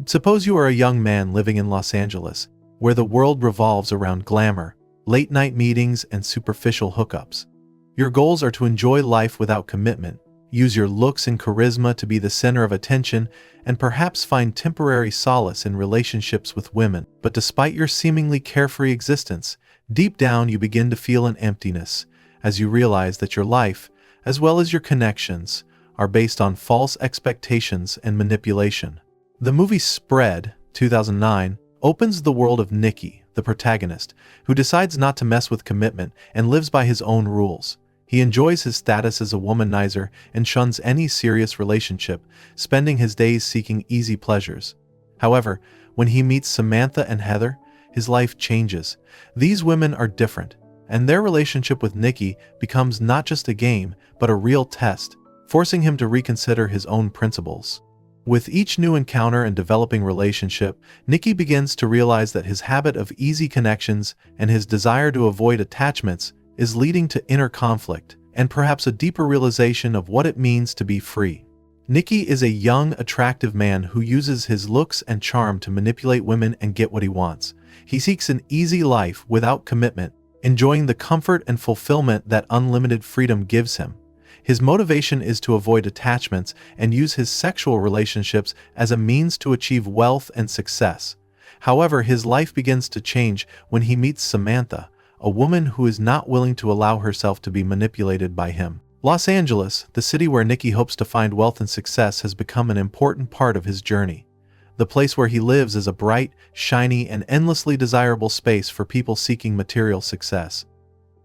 Suppose you are a young man living in Los Angeles, where the world revolves around glamour, late-night meetings, and superficial hookups. Your goals are to enjoy life without commitment, use your looks and charisma to be the center of attention, and perhaps find temporary solace in relationships with women. But despite your seemingly carefree existence, deep down you begin to feel an emptiness as you realize that your life, as well as your connections, are based on false expectations and manipulation. The movie Spread, 2009, opens the world of Nikki, the protagonist, who decides not to mess with commitment and lives by his own rules. He enjoys his status as a womanizer and shuns any serious relationship, spending his days seeking easy pleasures. However, when he meets Samantha and Heather, his life changes. These women are different, and their relationship with Nikki becomes not just a game, but a real test, forcing him to reconsider his own principles. With each new encounter and developing relationship, Nikki begins to realize that his habit of easy connections and his desire to avoid attachments is leading to inner conflict and perhaps a deeper realization of what it means to be free. Nikki is a young, attractive man who uses his looks and charm to manipulate women and get what he wants. He seeks an easy life without commitment, enjoying the comfort and fulfillment that unlimited freedom gives him. His motivation is to avoid attachments and use his sexual relationships as a means to achieve wealth and success. However, his life begins to change when he meets Samantha, a woman who is not willing to allow herself to be manipulated by him. Los Angeles, the city where Nikki hopes to find wealth and success, has become an important part of his journey. The place where he lives is a bright, shiny, and endlessly desirable space for people seeking material success.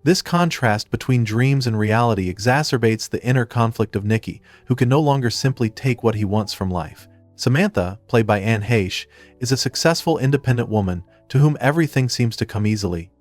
This contrast between dreams and reality exacerbates the inner conflict of Nikki, who can no longer simply take what he wants from life. Samantha, played by Anne Heche, is a successful independent woman to whom everything seems to come easily.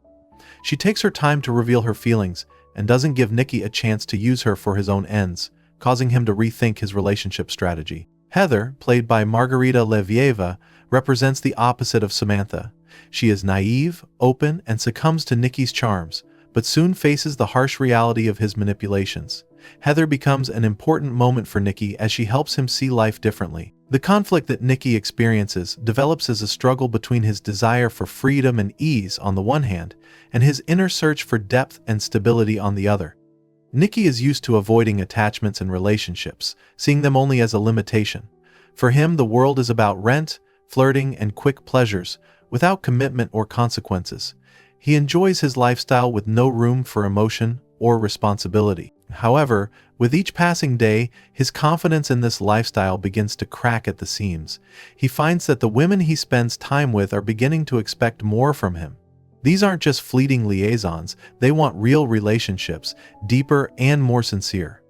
She takes her time to reveal her feelings and doesn't give Nikki a chance to use her for his own ends, causing him to rethink his relationship strategy. Heather, played by Margarita Levieva, represents the opposite of Samantha. She is naive, open, and succumbs to Nikki's charms, but soon faces the harsh reality of his manipulations. Heather becomes an important moment for Nikki as she helps him see life differently. The conflict that Nikki experiences develops as a struggle between his desire for freedom and ease on the one hand, and his inner search for depth and stability on the other. Nikki is used to avoiding attachments and relationships, seeing them only as a limitation. For him, the world is about rent, flirting, and quick pleasures, without commitment or consequences. He enjoys his lifestyle with no room for emotion or responsibility. However, with each passing day, his confidence in this lifestyle begins to crack at the seams. He finds that the women he spends time with are beginning to expect more from him. These aren't just fleeting liaisons, they want real relationships, deeper and more sincere.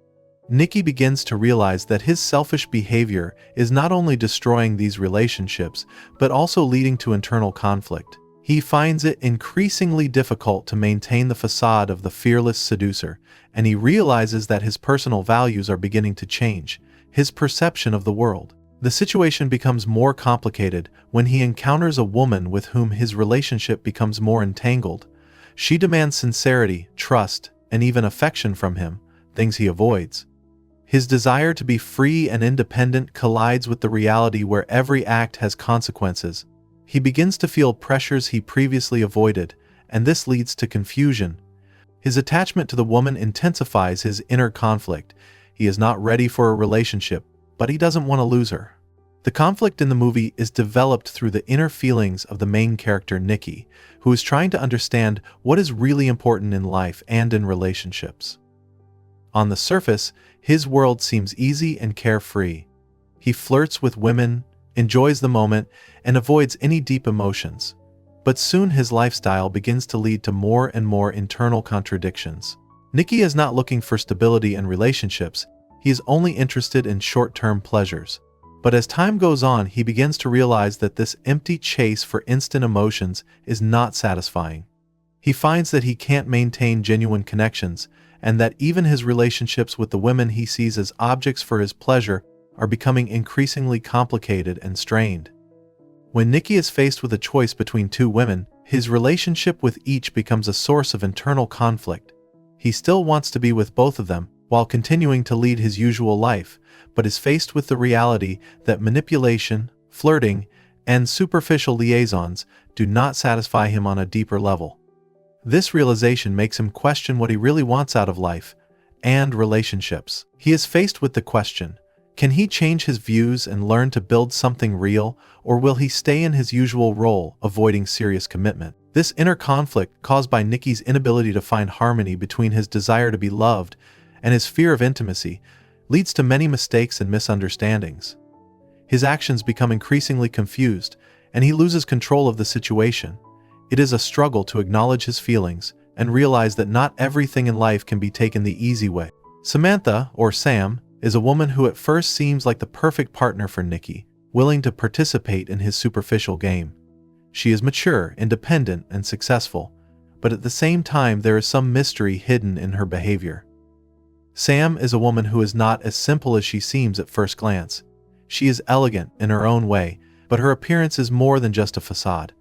Nikki begins to realize that his selfish behavior is not only destroying these relationships, but also leading to internal conflict. He finds it increasingly difficult to maintain the facade of the fearless seducer, and he realizes that his personal values are beginning to change, his perception of the world. The situation becomes more complicated when he encounters a woman with whom his relationship becomes more entangled. She demands sincerity, trust, and even affection from him, things he avoids. His desire to be free and independent collides with the reality where every act has consequences. He begins to feel pressures he previously avoided, and this leads to confusion. His attachment to the woman intensifies his inner conflict. He is not ready for a relationship, but he doesn't want to lose her. The conflict in the movie is developed through the inner feelings of the main character, Nikki, who is trying to understand what is really important in life and in relationships. On the surface, his world seems easy and carefree. He flirts with women, enjoys the moment, and avoids any deep emotions. But soon his lifestyle begins to lead to more and more internal contradictions. Nikki is not looking for stability in relationships, he is only interested in short-term pleasures. But as time goes on, he begins to realize that this empty chase for instant emotions is not satisfying. He finds that he can't maintain genuine connections, and that even his relationships with the women he sees as objects for his pleasure are becoming increasingly complicated and strained. When Nikki is faced with a choice between two women, his relationship with each becomes a source of internal conflict. He still wants to be with both of them, while continuing to lead his usual life, but is faced with the reality that manipulation, flirting, and superficial liaisons do not satisfy him on a deeper level. This realization makes him question what he really wants out of life and relationships. He is faced with the question, can he change his views and learn to build something real, or will he stay in his usual role, avoiding serious commitment? This inner conflict, caused by Nikki's inability to find harmony between his desire to be loved and his fear of intimacy, leads to many mistakes and misunderstandings. His actions become increasingly confused, and he loses control of the situation. It is a struggle to acknowledge his feelings and realize that not everything in life can be taken the easy way. Samantha, or Sam, is a woman who at first seems like the perfect partner for Nikki, willing to participate in his superficial game. She is mature, independent, and successful, but at the same time there is some mystery hidden in her behavior. Sam is a woman who is not as simple as she seems at first glance. She is elegant in her own way, but her appearance is more than just a facade.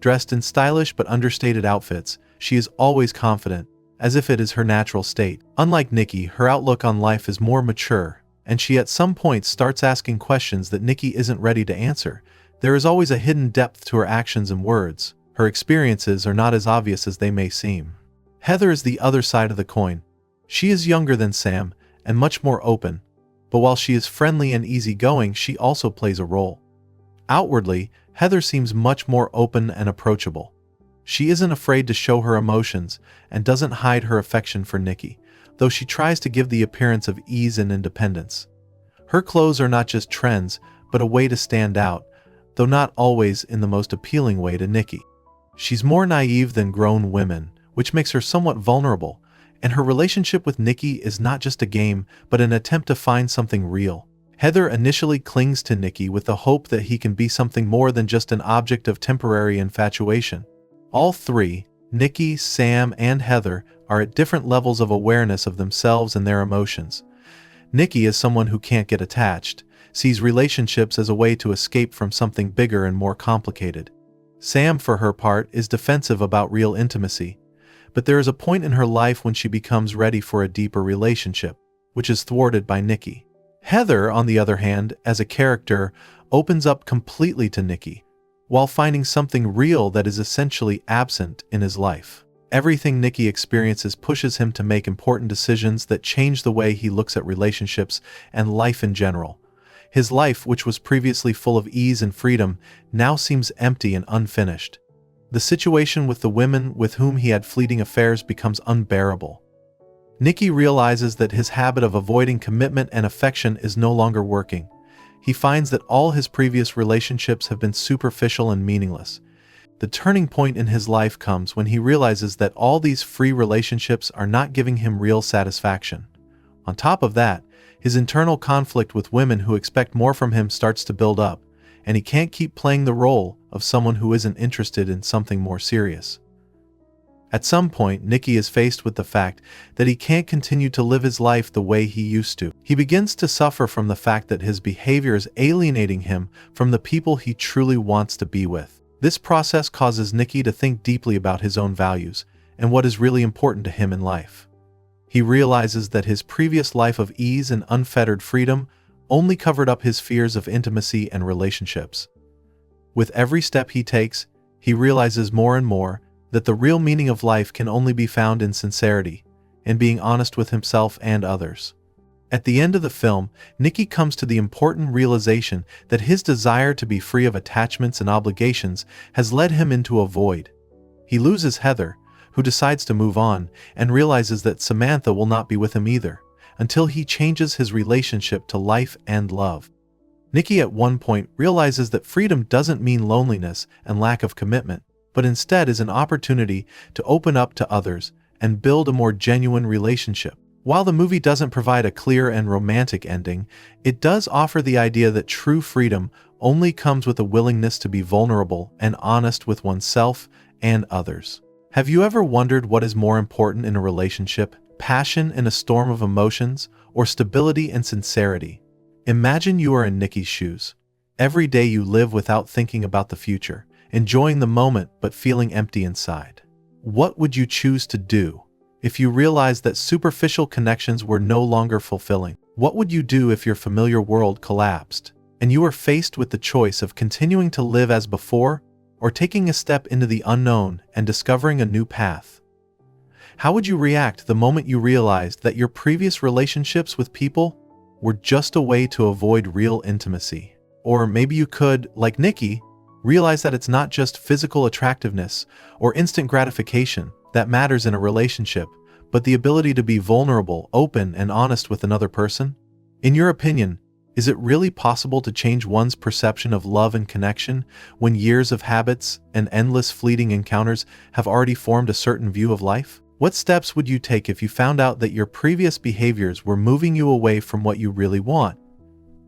Dressed in stylish but understated outfits, she is always confident, as if it is her natural state. Unlike Nikki, her outlook on life is more mature, and she at some point starts asking questions that Nikki isn't ready to answer. There is always a hidden depth to her actions and words. Her experiences are not as obvious as they may seem. Heather is the other side of the coin. She is younger than Sam and much more open, but while she is friendly and easygoing, she also plays a role. Outwardly, Heather seems much more open and approachable. She isn't afraid to show her emotions and doesn't hide her affection for Nikki, though she tries to give the appearance of ease and independence. Her clothes are not just trends, but a way to stand out, though not always in the most appealing way to Nikki. She's more naive than grown women, which makes her somewhat vulnerable, and her relationship with Nikki is not just a game, but an attempt to find something real. Heather initially clings to Nikki with the hope that he can be something more than just an object of temporary infatuation. All three, Nikki, Sam, and Heather, are at different levels of awareness of themselves and their emotions. Nikki is someone who can't get attached, sees relationships as a way to escape from something bigger and more complicated. Sam, for her part, is defensive about real intimacy, but there is a point in her life when she becomes ready for a deeper relationship, which is thwarted by Nikki. Heather, on the other hand, as a character, opens up completely to Nikki, while finding something real that is essentially absent in his life. Everything Nikki experiences pushes him to make important decisions that change the way he looks at relationships and life in general. His life, which was previously full of ease and freedom, now seems empty and unfinished. The situation with the women with whom he had fleeting affairs becomes unbearable. Nikki realizes that his habit of avoiding commitment and affection is no longer working. He finds that all his previous relationships have been superficial and meaningless. The turning point in his life comes when he realizes that all these free relationships are not giving him real satisfaction. On top of that, his internal conflict with women who expect more from him starts to build up, and he can't keep playing the role of someone who isn't interested in something more serious. At some point, Nikki is faced with the fact that he can't continue to live his life the way he used to. He begins to suffer from the fact that his behavior is alienating him from the people he truly wants to be with. This process causes Nikki to think deeply about his own values and what is really important to him in life. He realizes that his previous life of ease and unfettered freedom only covered up his fears of intimacy and relationships. With every step he takes, he realizes more and more that the real meaning of life can only be found in sincerity, in being honest with himself and others. At the end of the film, Nikki comes to the important realization that his desire to be free of attachments and obligations has led him into a void. He loses Heather, who decides to move on, and realizes that Samantha will not be with him either, until he changes his relationship to life and love. Nikki at one point realizes that freedom doesn't mean loneliness and lack of commitment, but instead is an opportunity to open up to others and build a more genuine relationship. While the movie doesn't provide a clear and romantic ending, it does offer the idea that true freedom only comes with a willingness to be vulnerable and honest with oneself and others. Have you ever wondered what is more important in a relationship? Passion in a storm of emotions, or stability and sincerity? Imagine you are in Nikki's shoes. Every day you live without thinking about the future, enjoying the moment but feeling empty inside. What would you choose to do if you realized that superficial connections were no longer fulfilling? What would you do if your familiar world collapsed and you are faced with the choice of continuing to live as before or taking a step into the unknown and discovering a new path. How would you react the moment you realized that your previous relationships with people were just a way to avoid real intimacy? Or maybe you could, like Nikki, realize that it's not just physical attractiveness or instant gratification that matters in a relationship, but the ability to be vulnerable, open, and honest with another person? In your opinion, is it really possible to change one's perception of love and connection when years of habits and endless fleeting encounters have already formed a certain view of life? What steps would you take if you found out that your previous behaviors were moving you away from what you really want?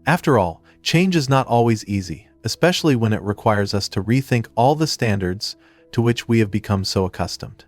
After all, change is not always easy, especially when it requires us to rethink all the standards to which we have become so accustomed.